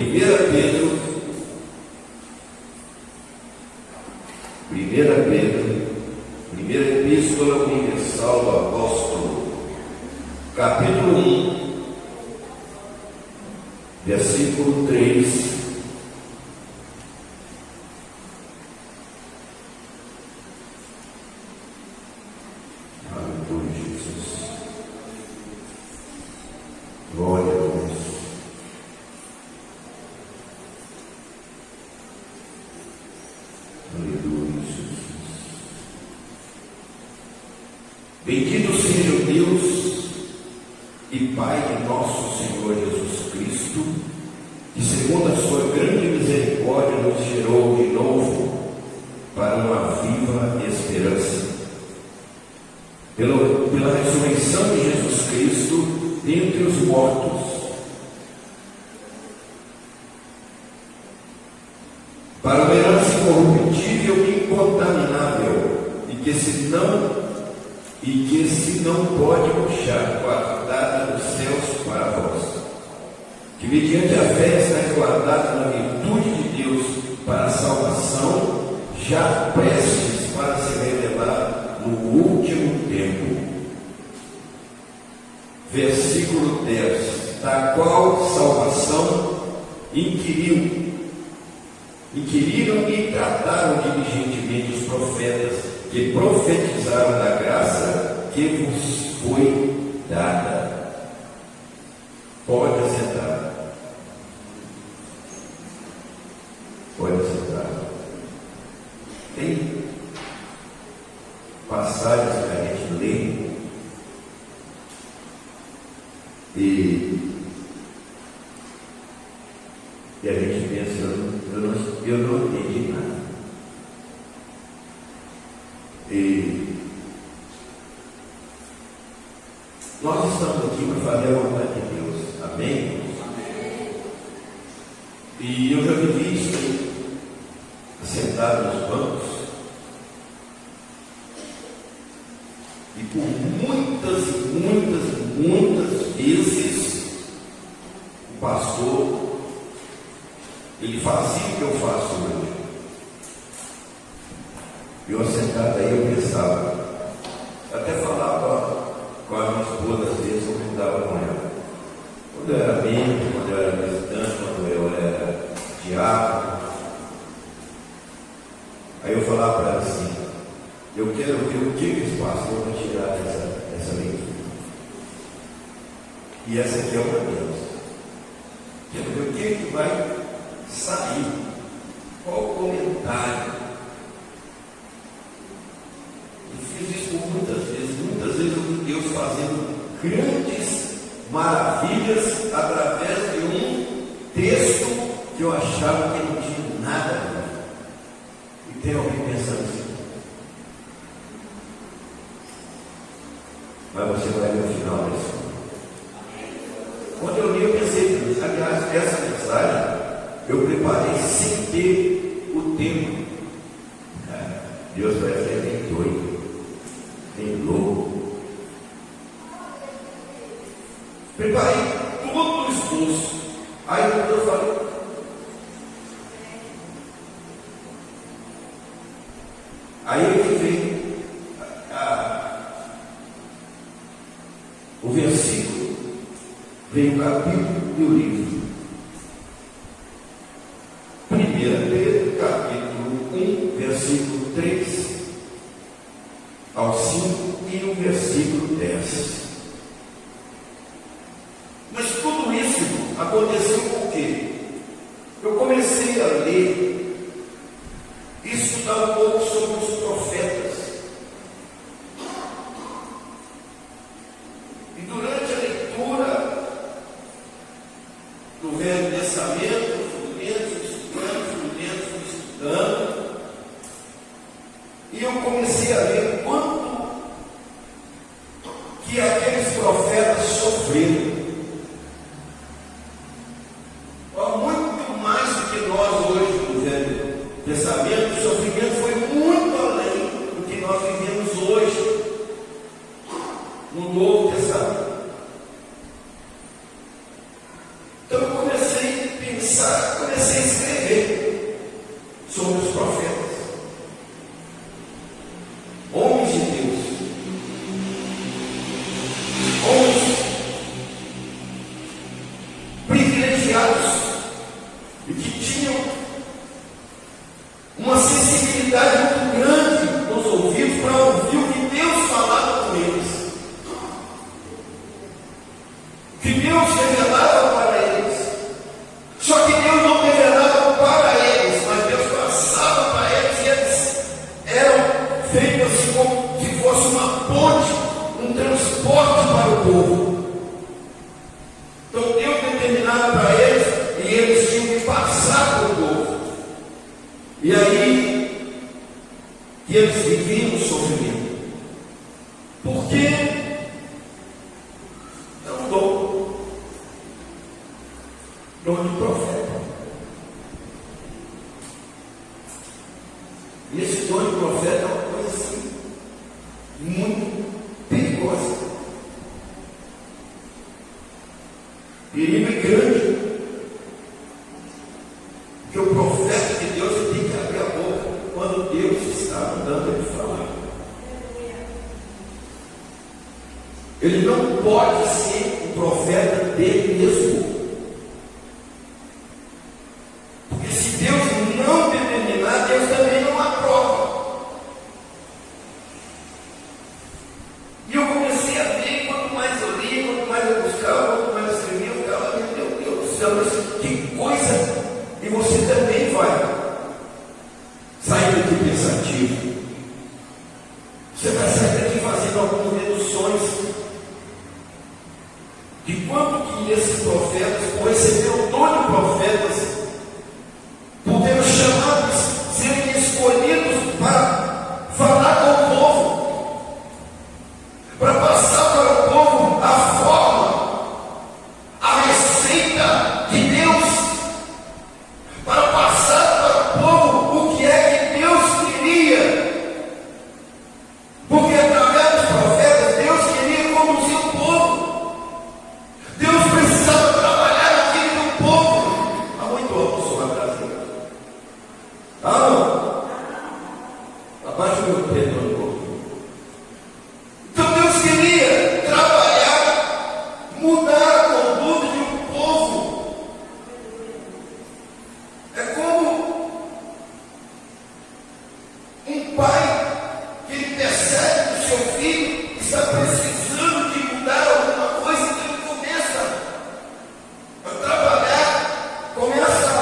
1 Pedro, primeira epístola universal do apóstolo, capítulo 1, versículo 3. Aleluia, Jesus. Glória a Deus. Aleluia, Jesus. Bendito seja o Deus e Pai de nosso Senhor Jesus Cristo, que segundo a sua grande misericórdia nos gerou de novo para uma viva esperança, pela ressurreição de Jesus Cristo dentre os mortos, para uma herança incorruptível e incontaminável, e que se não pode murchar, guardada nos céus para vós, que mediante a fé está guardada na virtude de Deus para a salvação, já prestes para se revelar no último tempo. Versículo 10: da qual salvação inquiriram e trataram diligentemente os profetas que profetizaram da graça que vos foi dada. Pode assentar. Pode assentar. Tem passagens que a gente lê e a gente pensa, eu não entendi nada. E nós estamos aqui para fazer a vontade de Deus. Amém? Amém. E eu já vivi isso aí, sentado nos bancos, e por muitas vezes o pastor, ele fazia o que eu faço hoje. Eu sentado aí, eu pensava, até falava com a minha esposa, às vezes eu comentava com ela. Quando eu era membro, quando eu era visitante, quando eu era diácono, aí eu falava para ela assim: eu quero ver o que esse pastor vai tirar dessa leitura. E essa aqui é uma delas. Quero ver o que vai sair, qual o comentário. Eu fiz isso por muitas vezes eu vi Deus fazendo grandes maravilhas através de um texto que eu achava que não tinha nada a ver. E tem alguém pensando assim. Mas você vai ver o final disso. Quando eu li, eu pensei nisso. Aliás, essa mensagem eu preparei sem ter o tempo. Deus vai ser bem doido, bem louco. Preparei todo o esforço. Aí quando eu falei, aí que vem o versículo, vem o capítulo e o livro. 1 Pedro, capítulo 1, versículo 3 ao 5 e o versículo 10. Mas tudo isso aconteceu por quê? Eu comecei a ler e estudar um pouco sobre os profetas. E durante a leitura do Velho Testamento, e eu comecei a ver quanto que aqueles profetas sofreram. Muito mais do que nós hoje no Velho Testamento. O sofrimento foi muito além do que nós vivemos hoje no Novo Testamento. Então eu comecei a pensar comecei a escrever sobre os profetas, homens de Deus, homens privilegiados e que tinham uma sensibilidade muito grande nos ouvidos para ouvir o que Deus falava com eles, que Deus revelava para eles. Só que Deus não revelava para eles, mas Deus passava para eles e eles eram feitos assim como se fosse uma ponte, um transporte para o povo. Então Deus determinava para eles e eles tinham que passar para o povo. E aí que eles viviam o sofrimento. Porque é um dom de profeta. E esse dom de profeta é uma coisa assim, muito perigosa. Perigo é grande. Porque o profeta de Deus ele tem que abrir a boca quando Deus está mandando ele falar. Ele não pode ser o profeta dele mesmo. Porque se Deus não determinar, Deus também não aprova. E eu comecei a ver, quanto mais eu lia, quanto mais eu buscava, quanto mais eu escrevia, eu ficava, meu Deus do céu, mas que coisa! E você também vai sair daqui pensativo. Você vai sair daqui fazendo algumas deduções de quanto que esses profetas, por receber o dom de profetas, por ter os chamados, serem escolhidos para falar com o povo, para passar para o povo a forma, a receita de Deus, para passar para o povo o que é que Deus queria. Porque através dos profetas, Deus queria conduzir o povo. Deus precisava trabalhar na vida do povo. Há muito alto o som Brasil. Abaixa o meu dedo um pouco. Então Deus queria trabalhar, mudar a conduta de um povo. É como um pai que ele percebe que o seu filho está precisando de mudar alguma coisa, então ele começa a trabalhar, começa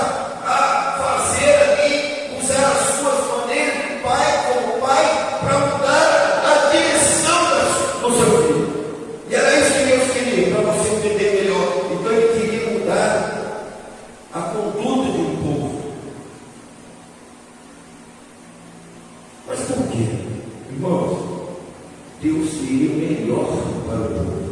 a fazer ali, usar as suas maneiras de pai como pai, para mudar a direção do seu filho. E era isso que Deus queria, para você entender melhor. Então ele queria mudar a conduta de um povo. Mas por quê? Irmãos, Deus queria o melhor para o povo.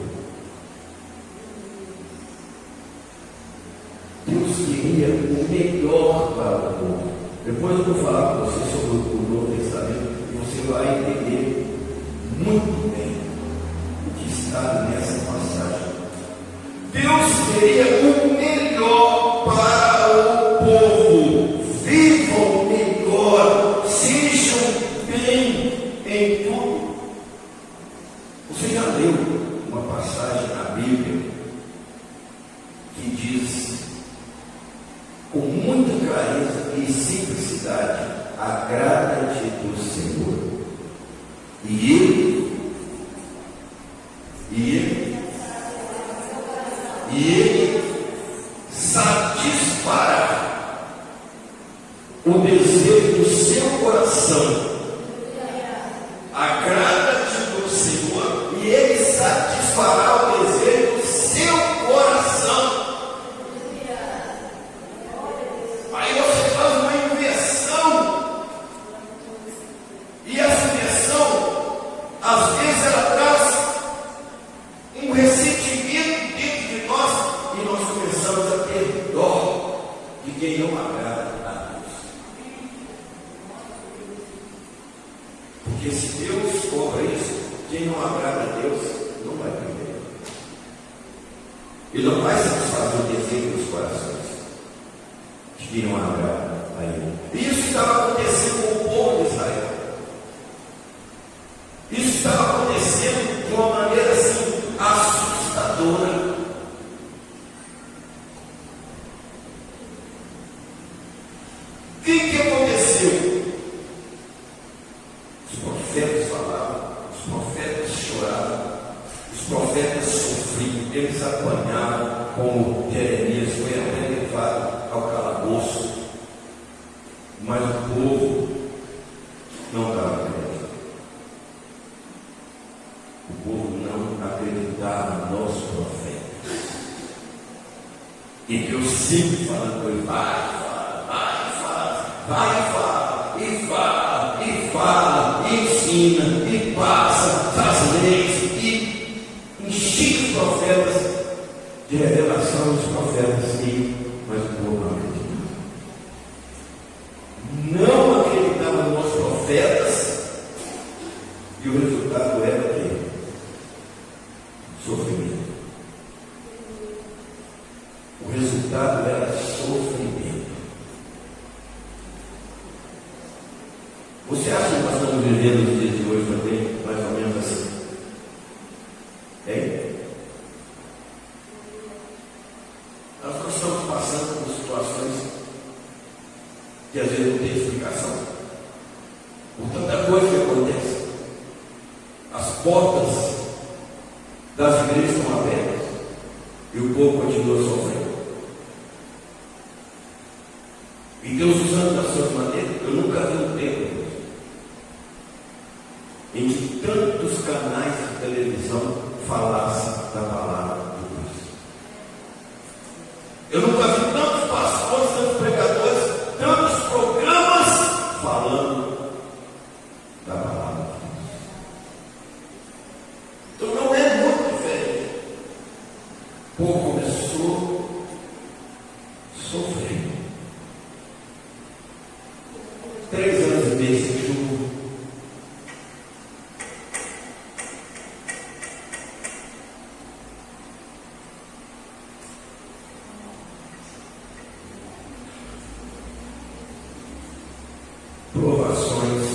Deus queria o melhor para o povo. Depois eu vou falar com você sobre o Novo Testamento e você vai entender muito bem o que está nessa passagem. Deus queria o melhor para o povo. Vivam melhor, sejam bem em tudo. Você já leu uma passagem na Bíblia que diz com muita clareza e simplicidade: agrada-te do Senhor, e Ele satisfará o desejo do seu coração. Agrada-te do Senhor e Ele satisfará o desejo do seu coração. Aí você faz uma inversão. E essa inversão, às vezes, ela traz um ressentimento dentro de nós e nós começamos a ter dó de quem não agrada a Deus. Porque se Deus cobra isso, quem não agrada a Deus não vai viver. Ele não vai satisfazer o desejo dos corações. que não agrada a ele. Isso estava acontecendo com o povo de Israel. Isso estava acontecendo de uma maneira assim assustadora. O que aconteceu? Os profetas falavam, os profetas choravam, os profetas sofriam, eles apanhavam, como Jeremias foi até levado ao calabouço, mas o povo não estava acreditando. O povo não acreditava nos profetas. E Deus sempre falando com ele: vai, fala, e ensina, e passa, faz leis, e enchia os profetas de revelação dos profetas, mas o povo não acreditava nos profetas, e o resultado era o quê? Sofrimento. O resultado era sofrimento. Você acha que nós estamos vivendo nos dias de hoje também, mais ou menos assim? Hein? Nós estamos passando por situações que às vezes não tem explicação. Por tanta coisa que acontece. As portas das igrejas estão abertas e o povo continua sofrendo. E Deus usando da sua maneira. Eu nunca vi um tempo em que tantos canais de televisão falassem da palavra de Deus. Eu nunca vi tantos pastores, tantos pregadores, tantos programas falando da palavra de Deus. Então não é muito diferente. O povo começou a sofrer. 3 anos e meio sem chuva. Provações.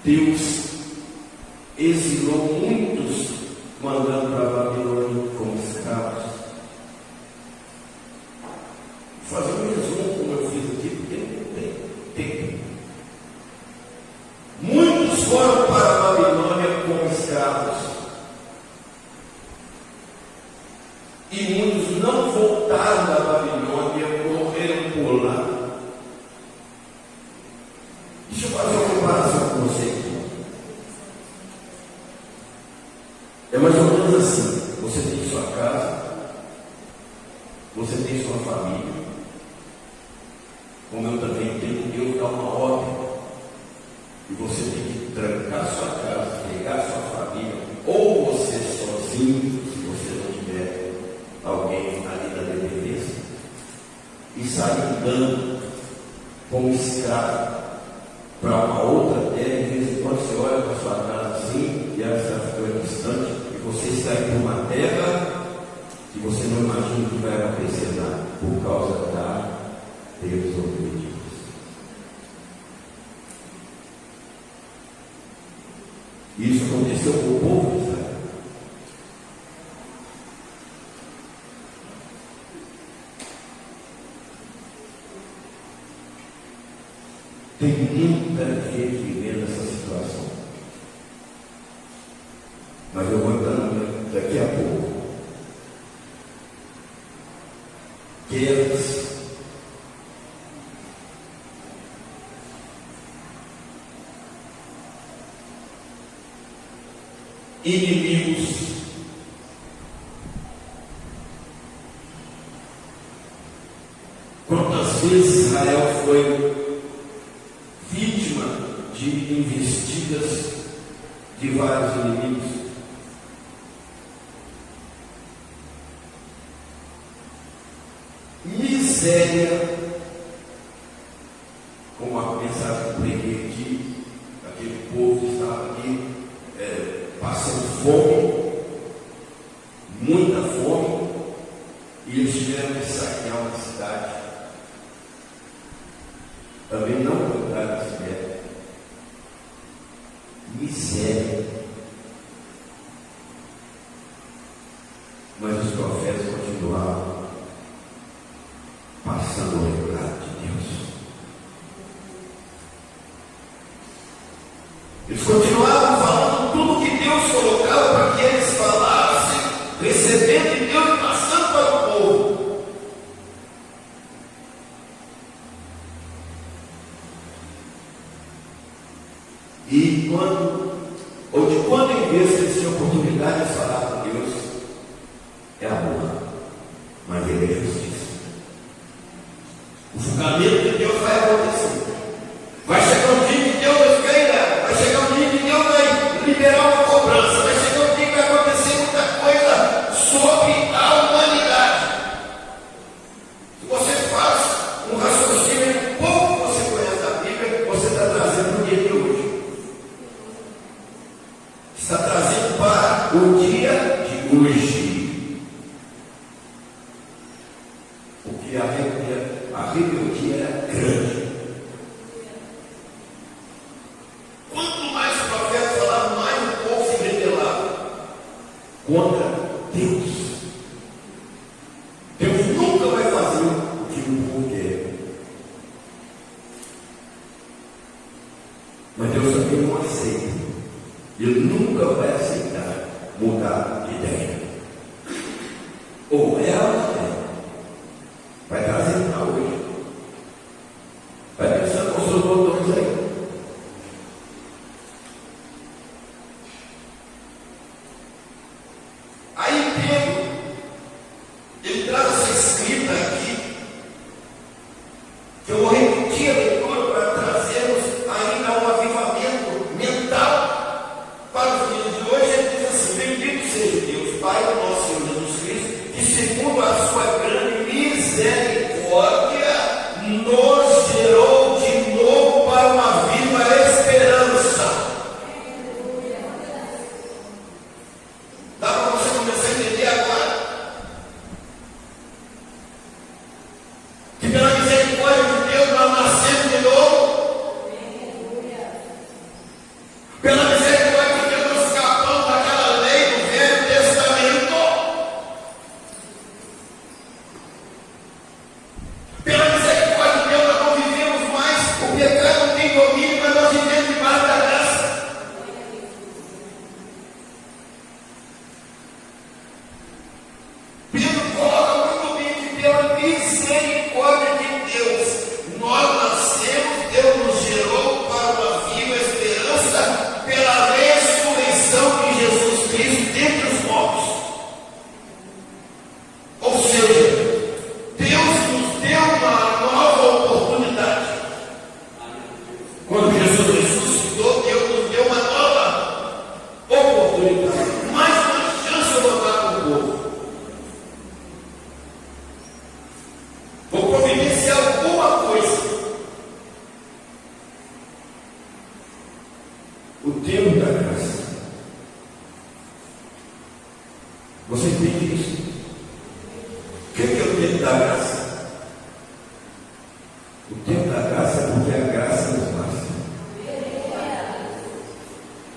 Deus exilou muitos, mandando para a Babilônia como escravos. Vou fazer um resumo, como eu fiz aqui, porque não tem tempo. Muitos foram para a Babilônia como escravos. E muitos não voltaram da Babilônia, morreram por lá. Deixa eu fazer uma comparação com vocês. É mais ou menos assim: você tem sua casa, você tem sua família, como eu também tenho. Deus dá uma ordem, e você tem que trancar sua casa, pegar sua família, ou você sozinho, se você não tiver alguém ali na dependência, e sair andando como escravo para uma outra terra. E de vez em quando você olha para sua casa assim, e ela está ficando distante, e você está indo para uma terra que você não imagina que vai acontecer lá, por causa da desobediência. Isso aconteceu com o povo de Israel. Tem muita gente vivendo essa situação. Mas eu vou entrando daqui a pouco. Guerras, inimigos, quantas vezes Israel foi vítima de investidas de vários inimigos. Miséria, como a mensagem que eu preguei aqui, aquele povo que estava aqui passando fome, muita fome, e eles tiveram que saquear uma cidade. Também não encontraram esse método. Miséria. Mas os profetas continuavam passando o recado de Deus. Eles continuavam falando tudo que Deus colocava para que eles falassem, recebendo de Deus e passando para o povo. E de quando em vez eles tinham oportunidade de falar com Deus, é amor, mas ele é justiça. O julgamento de Deus vai acontecer. Vai chegar um dia que Deus vai cair, vai chegar um dia que Deus vai liberar uma cobrança, vai chegar um dia que vai acontecer muita coisa sobre a humanidade. Se você faz um raciocínio pouco que você conhece da Bíblia, você está trazendo para o dia de hoje. Está trazendo para o dia de hoje. Porque a rebeldia era grande. Quanto mais o profeta falava, mais o povo se rebelava contra Deus. Deus nunca vai fazer o que o povo quer. Mas Deus também não aceita. Ele nunca vai aceitar mudar de ideia. Ou ela vai trazer para hoje. Vai pensando com seus botões aí. Aí Pedro, ele traz essa escrita aqui, que eu vou repetir a leitura para trazermos ainda um avivamento mental para os dias de hoje. Ele diz assim: bendito seja Deus, Pai do nosso Senhor Jesus Cristo, que segundo a sua grande misericórdia nos gerou de novo para uma viva esperança. Dá para você começar a entender agora? Que pela misericórdia de Deus nós nascemos de novo. Pela misericórdia de Deus nós escapamos daquela lei do Velho Testamento. Pela misericórdia de Deus nós não vivemos mais, o pecado não tem domínio, mas nós vivemos debaixo da graça. Pedro coloca muito bem que pela misericórdia de Deus nós nascemos, Deus nos gerou para uma viva esperança pela ressurreição de Jesus Cristo dentre os mortos. Ou seja, Deus nos deu uma nova oportunidade. Quando Jesus ressuscitou, Deus nos deu uma nova oportunidade, mais uma chance de voltar para o povo. Vou providenciar alguma coisa. O tempo da graça. Você entende isso? O que é o tempo da graça? O tempo da graça é porque a graça nos basta.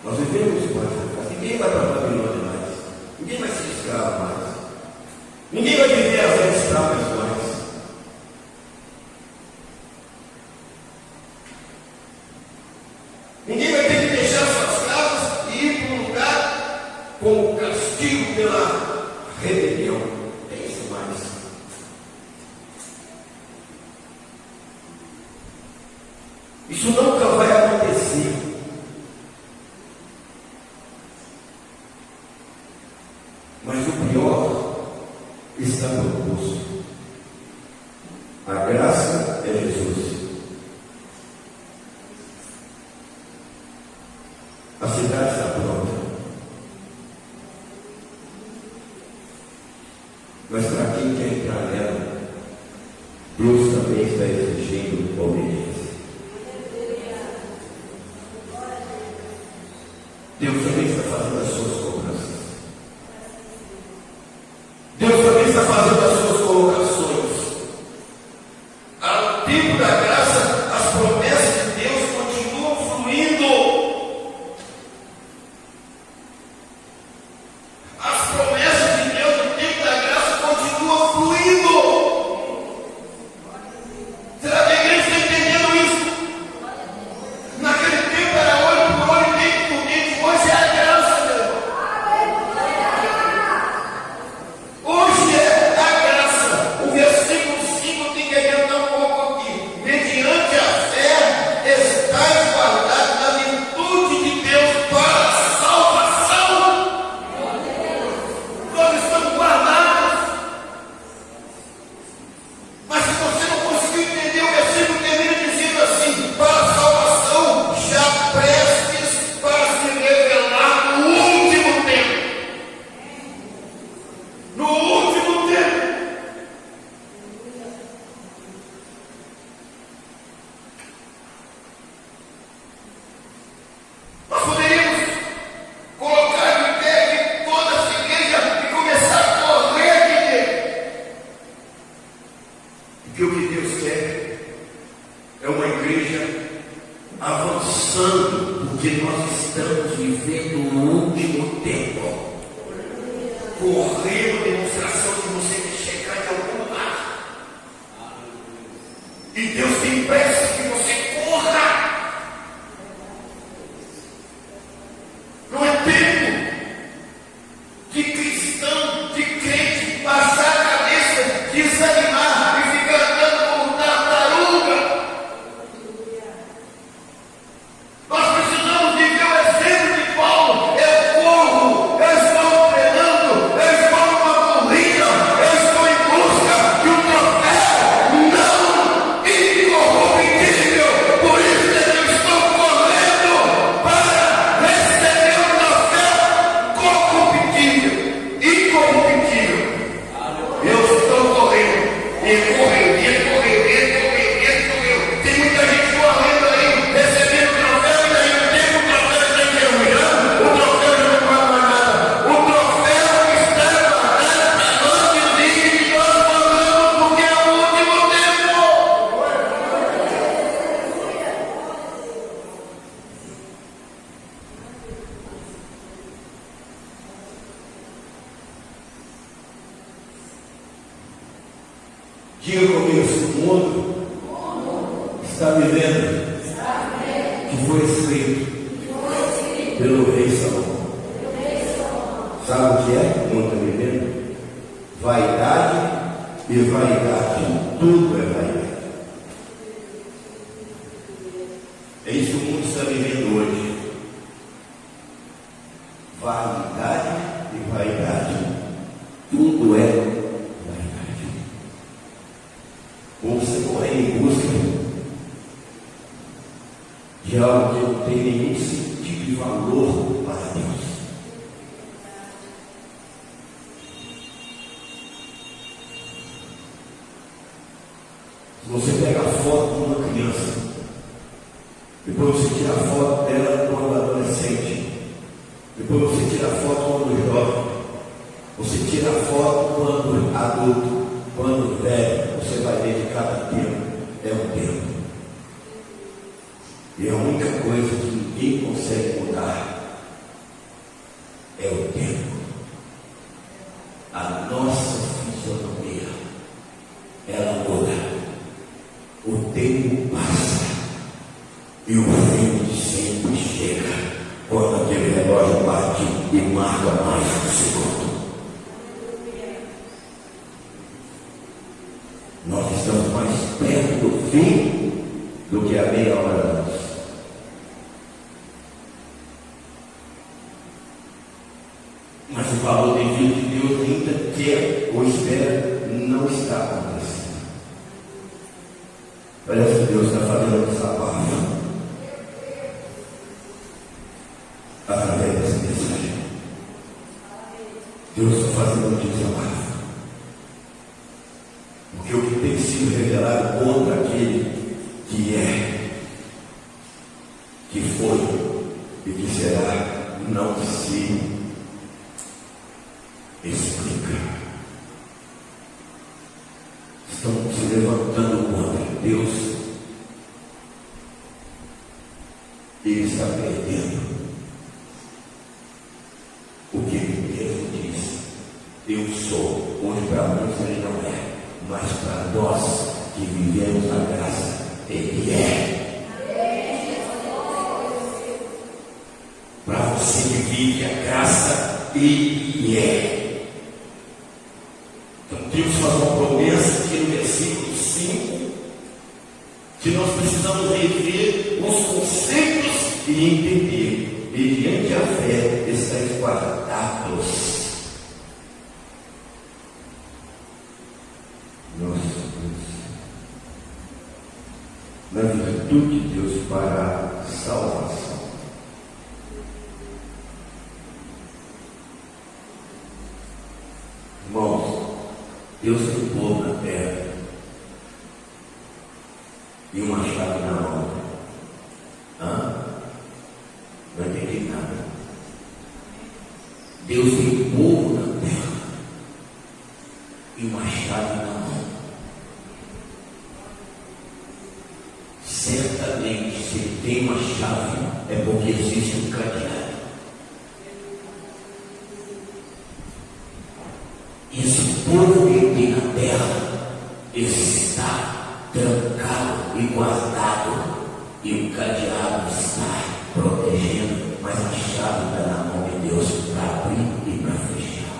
Nós vivemos mais da graça. Ninguém vai para a Babilônia mais. Ninguém vai ser escravo mais. Ninguém vai viver as leis escravas mais. Ninguém vai ter que deixar suas casas e ir para um lugar como castigo pela rebelião. É isso mais. Isso nunca vai acontecer. Mas o pior está proposto. A graça é Jesus. A cidade está pronta. Mas para quem quer entrar nela, Deus também está exigindo obediência. Deus também está fazendo as suas cobranças. fazendo as suas colocações. Ao tempo da graça, as promessas de Deus continuam fluindo. As promessas de Deus no tempo da graça continuam fluindo. Será que a igreja está entendendo isso? Naquele tempo era olho por olho, dente por dente. Hoje é a graça, meu irmão. Hoje é a graça. O versículo 5 tem que adiantar um pouco aqui. Mediante a fé, estáis guardados na virtude de Deus para a salvação. Nós estamos guardados. Mas se você não conseguiu entender, o versículo termina dizendo assim: para a salvação, já prestes para se revelar no último tempo. No último tempo. Nós poderíamos colocar de pé aqui toda essa igreja e começar a correr aqui dentro. Porque o que Deus quer é uma igreja avançando, porque nós estamos vivendo no último tempo. Correndo, demonstração de você que chegar de algum lugar. E Deus tem pressa que você corra. Não é tempo de cristão, de crente, baixar a cabeça, desanimar e ficar andando como tartaruga. Nós precisamos de ver o exemplo de Paulo. Eu corro, eu estou treinando, eu estou numa corrida, eu estou em busca de um troféu não incorruptível. Por isso é que eu estou correndo para receber um troféu corruptível, incorruptível. Eu estou correndo, e correndo, e correndo, e correndo, e correndo. Tem muita gente correndo aí, recebendo troféu, e daí o tempo o troféu está enferrujando, o troféu já não vale mais nada. O troféu está guardado antes de que nós morramos, porque é o último tempo. Diga comigo, o mundo está vivendo que foi escrito pelo rei Salomão. Sabe o que é? O mundo está vivendo? Vaidade e vaidade. Tudo é vaidade. É isso que o mundo está vivendo hoje. Vaidade e vaidade. Tudo é vaidade. Ou você correr em busca de algo que não tem nenhum sentido e valor para Deus. Se você pega a foto de uma criança, depois você tira a foto dela quando adolescente, depois você tira a foto quando jovem, você tira a foto quando adulto, quando velho, você vai ver que cada tempo é um tempo. E a única coisa que ninguém consegue mudar é o tempo. A nossa fisionomia, ela muda. O tempo passa e o fim sempre chega quando aquele relógio bate e marca mais um segundo. Nós estamos mais perto do fim do que a meia hora antes. Mas o valor devido de Deus ainda quer ou espera não está acontecendo. Parece que Deus está fazendo essa palavra através dessa mensagem. Deus está fazendo essa palavra. Porque o que tem sido revelado contra aquele que é, que foi e que será, não se explica. levantando contra Deus, ele está perdendo o que ele mesmo disse: eu sou, onde para muitos ele não é, mas para nós que vivemos na graça, ele é. Para você que vive a graça, ele é. Então Deus faz uma promessa aqui no versículo 5, que nós precisamos rever os conceitos e entender, mediante a fé, estáis guardados. Nossa Deus, na virtude de Deus para a salvação. Irmãos, Deus tem um povo na terra e uma chave na mão. Não entendi nada. Deus tem um povo na terra e uma chave na mão. Certamente, se ele tem uma chave, é porque existe um cadeado. Esse povo que tem na terra está trancado e guardado, e o cadeado está protegendo, mas a chave está na mão de Deus para abrir e para fechar.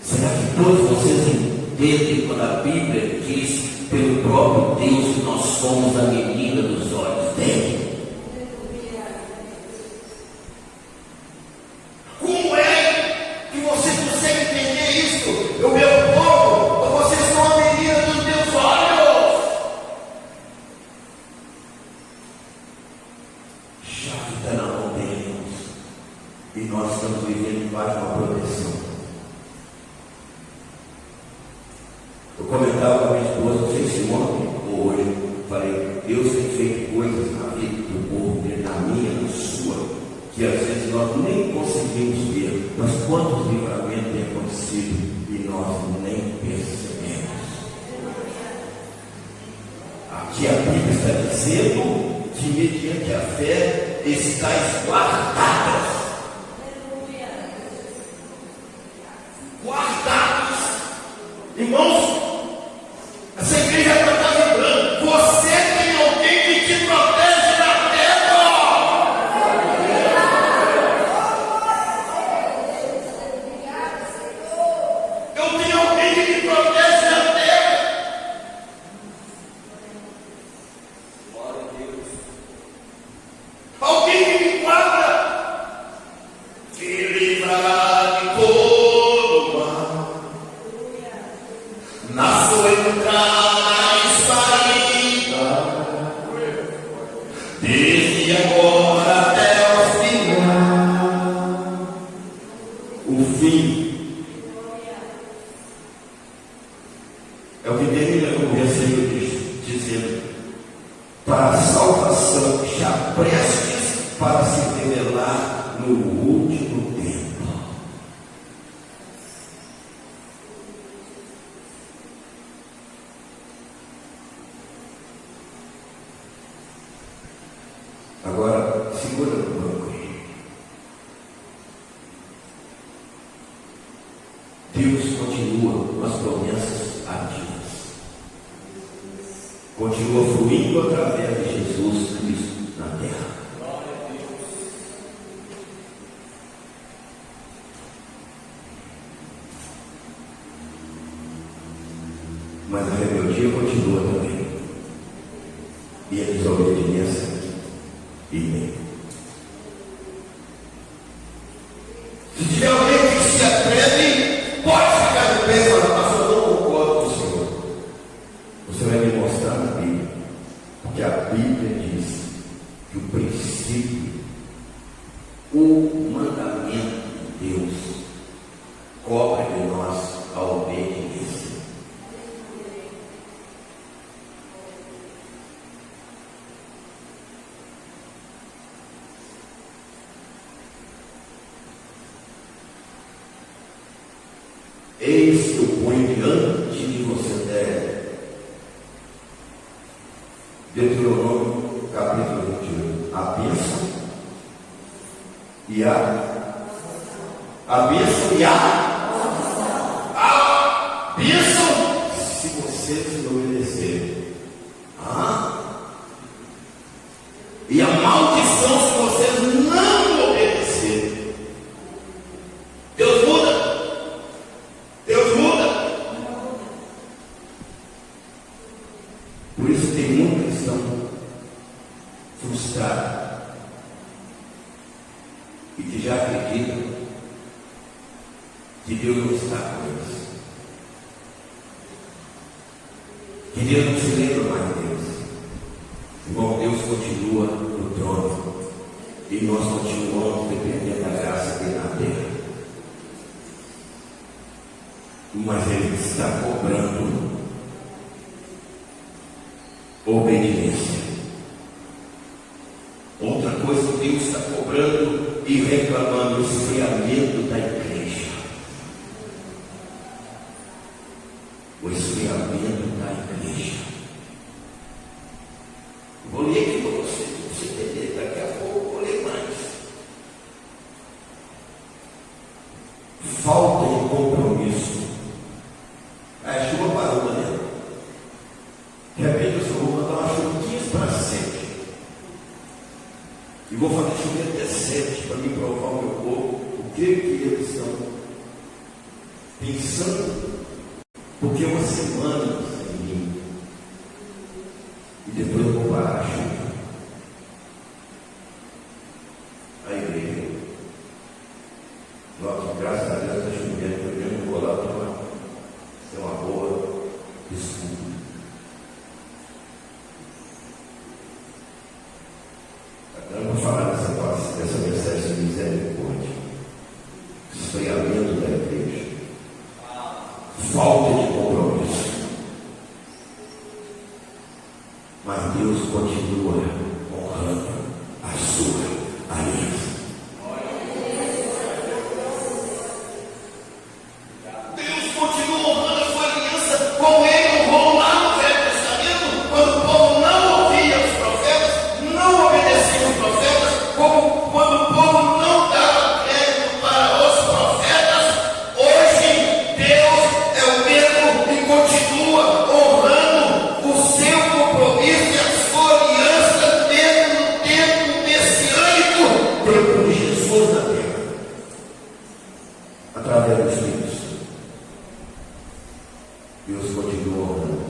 Será que todos vocês entendem quando a Bíblia diz, pelo próprio Deus, que nós somos a menina dos olhos dele? E nós estamos vivendo debaixo de uma proteção. Eu comentava com a minha esposa, não sei se ontem ou hoje, falei, Deus tem feito coisas na vida do povo dele, na minha, na sua, que às vezes nós nem conseguimos ver, mas quantos livramentos têm acontecido e nós nem percebemos. Aqui a Bíblia está dizendo que mediante a fé estáis guardadas. Irmãos, essa igreja está vibrando. Você tem alguém que te protege na terra. Eu tenho alguém que me protege na terra. Glória a Deus. Alguém que me guarda, que livrará de todo mal. Na sua entrada e saída, desde agora até o final. O fim é o que termina com o versículo dizendo: para a salvação já prestes para se revelar no último tempo. Agora, segura no banco aí. Deus continua com as promessas ativas. Continua fluindo através de Jesus Cristo na terra. Mas a rebeldia continua também. E a desobediência e se tiver alguém que se atreve, pode ficar de pé e falar: mas eu não concordo com o Senhor. Você vai me mostrar na Bíblia, porque a Bíblia diz que o princípio, o mandamento de Deus cobra de nós a obediência. Eis que eu ponho diante de você, Deuteronômio capítulo 21, a bênção e a bênção e a bênção, se vocês não obedecerem, e a maldição se vocês não obedecerem. Deus muda. Deus muda. Por isso tem muita questão frustrada e que já acreditam que Deus não está com eles, que Deus não se lembra mais de Deus. Irmão, Deus continua no trono e nós continuamos dependendo da graça dele na terra. Mas Ele está cobrando obediência. Outra coisa que Deus está cobrando e reclamando: o esfriamento da igreja. O esfriamento da igreja. Vou ler aqui para você entender. Daqui a pouco eu vou ler mais. Falta de compromisso. A chuva parou, né? De repente eu só vou mandar uma chuvinha para 7. E vou fazer chover até 7 para me provar o meu povo o que eles estão pensando. Porque uma semana sem mim. E depois eu vou parar a chuva. A igreja. Nossa, graças a Deus está chovendo. Eu mesmo vou lá tomar. É uma boa desculpa. Agora eu vou falar dessa mensagem de misericórdia. Esfriamento da igreja. Falta de compromisso. Mas Deus continua honrando a sua aliança. Deus continua honrando a sua aliança com Ele. Honrou lá no Velho Testamento, quando o povo não ouvia os profetas, não obedecia os profetas, quando o povo não dava crédito para os profetas. Hoje Deus é o mesmo e continua honrando o seu compromisso e a sua aliança mesmo no tempo messiânico, tempo de Jesus na terra, através dos filhos. Deus continua honrando.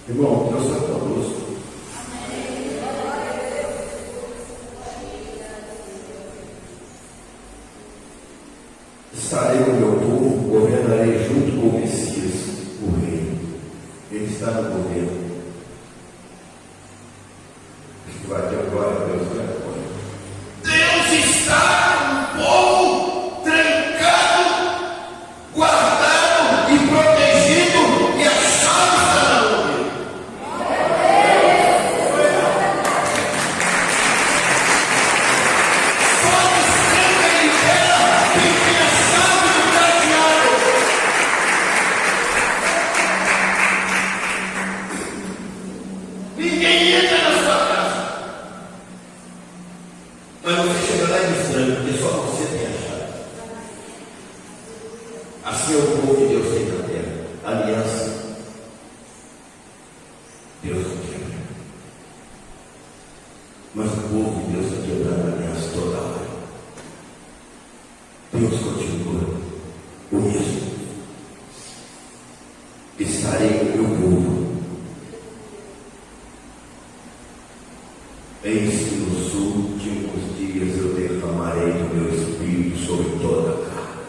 Irmão, Deus está conosco. Estarei com o meu povo, governarei junto com o Messias, o Rei. Ele está no governo. Vai ter glória a Deus, né? Deus está no povo trancado, guardado e protegido, e a chave está na mão dele. Só descansa e libera quem tem a chave do cadeado. Ninguém entra na sua casa. Mas você chega lá e estranho, porque só você tem a chave. Assim é o povo que Deus tem na terra. Aliança. Deus não quebra. Mas o povo de Deus está quebrando a aliança toda hora. Deus continua o mesmo. Estarei com o meu povo. Eis que nos últimos dias eu derramarei do meu Espírito sobre toda a carne.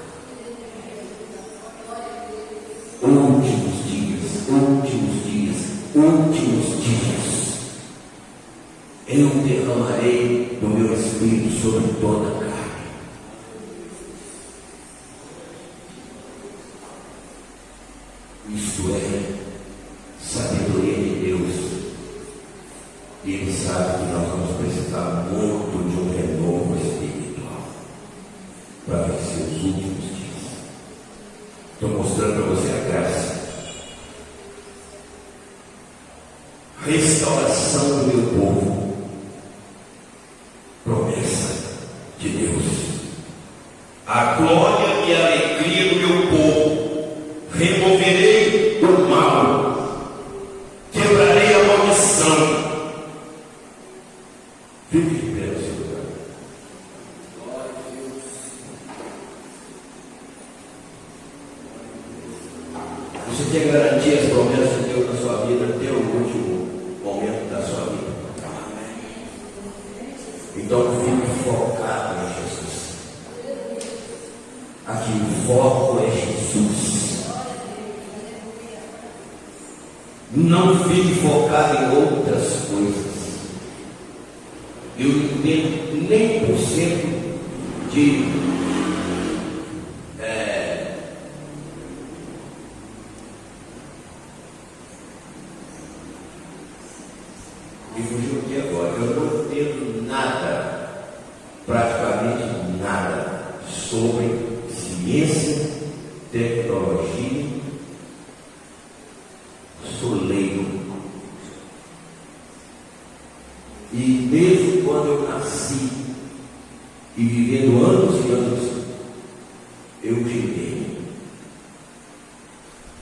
Últimos dias, últimos dias, últimos dias. Eu derramarei do meu Espírito sobre toda a carne. Isto é, sabedoria de Deus sabe que nós vamos precisar muito de um renovo espiritual para vencer os últimos dias. Estou mostrando para você a graça. Restauração do meu povo. Promessa de Deus. A glória e a alegria do meu povo. Removerei o mal. Quebrarei a maldição. Fique de pé no seu lugar. Glória a Deus. Você quer garantir as promessas de Deus na sua vida até o último momento da sua vida? Então fique focado em Jesus. Aqui o foco é Jesus. Não fique focado em outras coisas. Eu não tenho nem por cento de me fugiu aqui agora. Eu não entendo nada, praticamente nada, sobre ciência, tecnologia. Sou leigo. E desde quando eu nasci, e vivendo anos e anos, eu tirei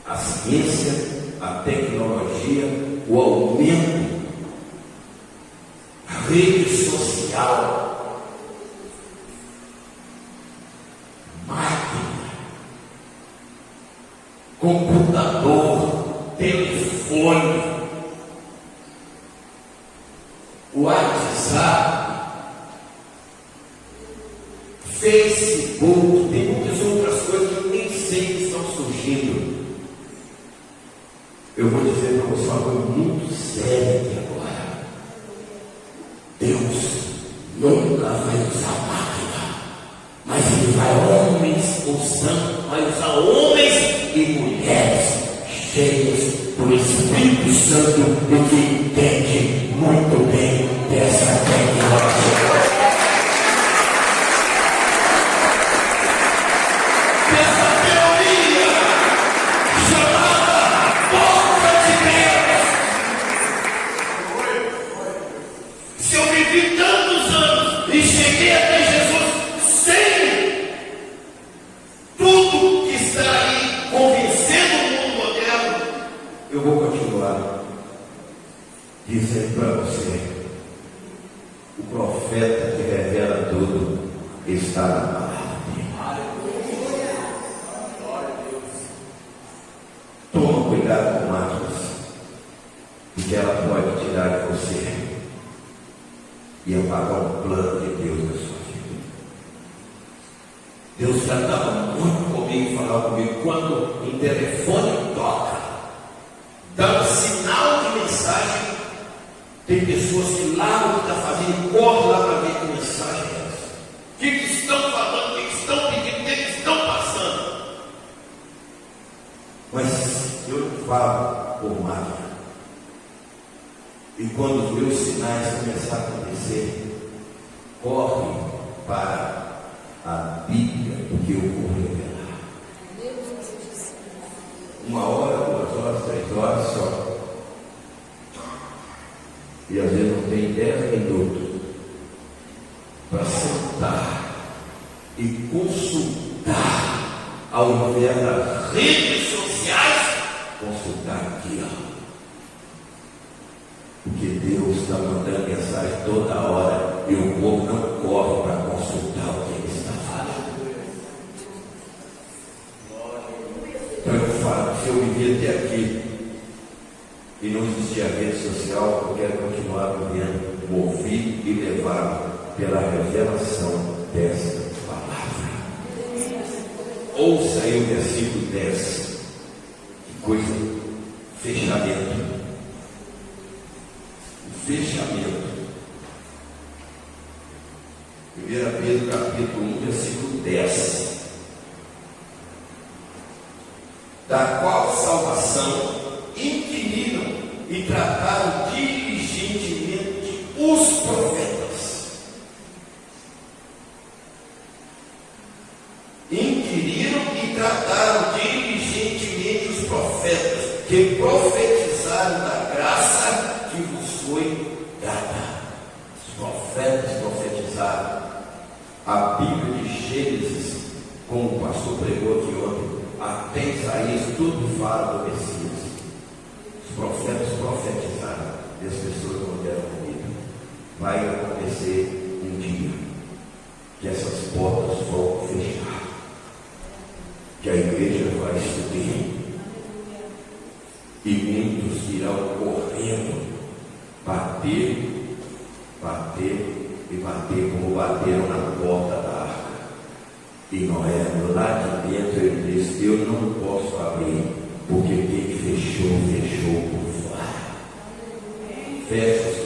a ciência, a tecnologia, o aumento, a rede social, máquina, computador, telefone, WhatsApp, Facebook, tem muitas outras coisas que eu nem sei que estão surgindo. Eu vou dizer para você uma coisa muito séria aqui agora. Deus nunca vai usar máquina, mas Ele vai usar homens e mulheres cheios do Espírito Santo e que entende muito bem dessa tecnologia. Dessa teoria chamada Boca de Deus. Se eu vivi tantos anos e cheguei até Jesus sem tudo que está aí convencendo o mundo moderno, eu vou continuar dizendo para você: o profeta que revela tudo está na palavra. Toma cuidado com máquinas, porque ela pode tirar de você e apagar um plano de Deus na sua vida. Deus já estava muito comigo e falava comigo quando o telefone toca, dá um sinal de mensagem. Tem pessoas que lá o que está fazendo, corre lá para ver que mensagem é essa. O que estão falando, o que estão pedindo, o que estão passando. Mas eu não falo por máquina. E quando os meus sinais começarem a acontecer, corre para a Bíblia, porque eu vou revelar. 1 hora, 2 horas, 3 horas só. E às vezes não tem 10 minutos para sentar e consultar, ao invés das redes sociais, consultar aqui, ó. Porque Deus está mandando mensagem toda hora e o povo não corre para consultar o que Ele está falando. Então eu falo, se eu vivi até aqui e não existia rede social, eu quero continuar vivendo, movido e levado pela revelação desta palavra. Ouça aí o versículo 10. Que coisa, fechamento. Fechamento. 1 Pedro capítulo 1, versículo 10. Da qual salvação inquiriram e trataram diligentemente os profetas inquiriram e trataram diligentemente os profetas que profetizaram da graça que vos foi dada. Os profetas profetizaram. A Bíblia de Gênesis, como o pastor pregou aqui ontem, até Isaías, tudo fala do Messias. Os profetas profetizaram e as pessoas não deram comida. Vai acontecer um dia que essas portas vão fechar, que a igreja vai subir e muitos irão correndo, bater e bater como bateram na porta da arca. E Noé, lá de dentro, ele disse: eu não posso abrir, porque quem fechou por fora. Fecha os